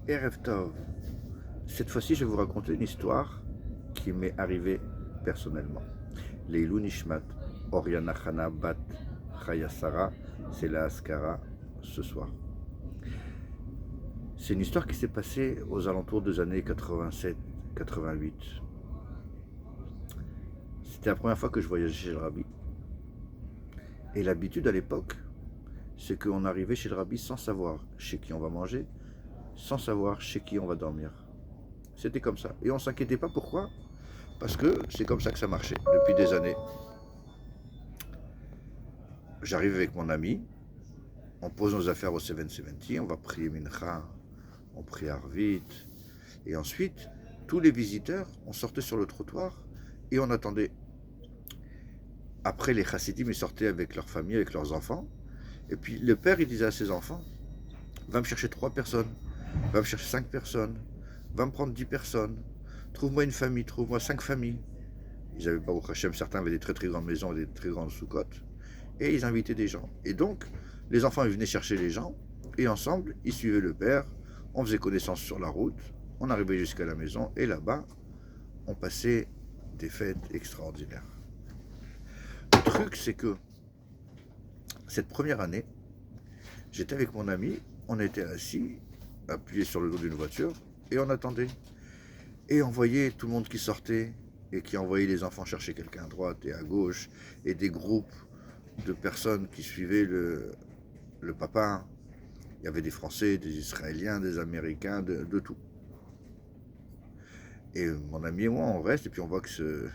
Erev Tov. Cette fois-ci, je vais vous raconter une histoire qui m'est arrivée personnellement. Leilou Nishmat, Oriana Chana Bat Chaya Sarah, c'est la Askara ce soir. C'est une histoire qui s'est passée aux alentours des années 87-88. C'était la première fois que je voyageais chez le Rabbi. Et l'habitude à l'époque, c'est qu'on arrivait chez le Rabbi sans savoir chez qui on va manger, sans savoir chez qui on va dormir. C'était comme ça. Et on ne s'inquiétait pas pourquoi, parce que c'est comme ça que ça marchait depuis des années. J'arrive avec mon ami, on pose nos affaires au 770, on va prier Mincha, on prie Arvit, et ensuite, tous les visiteurs, on sortait sur le trottoir et on attendait. Après, les chassidim, ils sortaient avec leur famille, avec leurs enfants, et puis le père, il disait à ses enfants, va me chercher 3 personnes, va me chercher 5 personnes, va me prendre 10 personnes, trouve-moi une famille, trouve-moi 5 familles. Ils avaient pas au Hachem, certains avaient des très très grandes maisons, des très grandes sous-côtes, et ils invitaient des gens. Et donc, les enfants, ils venaient chercher les gens, et ensemble, ils suivaient le père, on faisait connaissance sur la route, on arrivait jusqu'à la maison, et là-bas, on passait des fêtes extraordinaires. Le truc, c'est que cette première année, j'étais avec mon ami, on était assis, appuyé sur le dos d'une voiture, et on attendait. Et on voyait tout le monde qui sortait, et qui envoyait les enfants chercher quelqu'un à droite et à gauche, et des groupes de personnes qui suivaient le papa. Il y avait des Français, des Israéliens, des Américains, de tout. Et mon ami et moi, on reste, et puis on voit que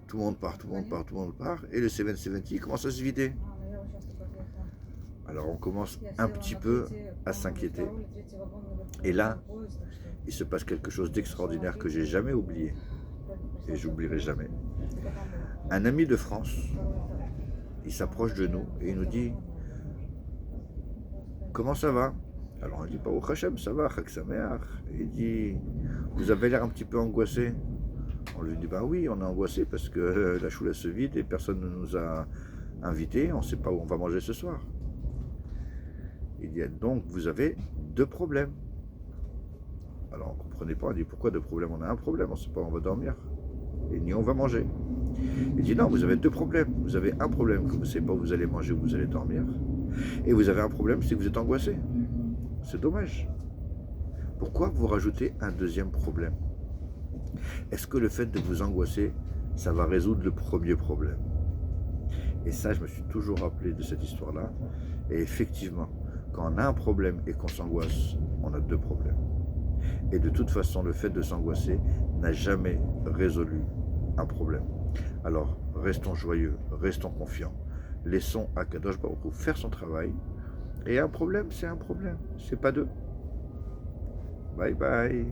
tout le monde part, tout le monde part, tout le monde part, et le 770 commence à se vider. Alors on commence un petit peu à s'inquiéter. Et là, il se passe quelque chose d'extraordinaire que j'ai jamais oublié, et j'oublierai jamais. Un ami de France, il s'approche de nous et il nous dit « Comment ça va ?» Alors on dit « Pas au Hachem, ça va, Chag Sameach » Il dit « Vous avez l'air un petit peu angoissé ?» On lui dit « Ben oui, on est angoissé parce que la choula se vide et personne ne nous a invités, on ne sait pas où on va manger ce soir. » Il dit « Donc vous avez 2 problèmes. » Alors on ne comprenait pas, on dit « Pourquoi 2 problèmes ? On a un problème, on ne sait pas où on va dormir. Et ni on va manger. » Il dit « Non, vous avez 2 problèmes. Vous avez un problème que vous ne savez pas où vous allez manger, où vous allez dormir. Et vous avez un problème, c'est que vous êtes angoissé. C'est dommage. Pourquoi vous rajoutez un 2e problème? Est-ce que le fait de vous angoisser, ça va résoudre le premier problème? » Et ça, je me suis toujours rappelé de cette histoire-là. Et effectivement, quand on a un problème et qu'on s'angoisse, on a 2 problèmes. Et de toute façon, le fait de s'angoisser n'a jamais résolu un problème. Alors, restons joyeux, restons confiants. Laissons Akadosh Baruch Hu faire son travail. Et un problème, c'est un problème. C'est pas 2. Bye bye.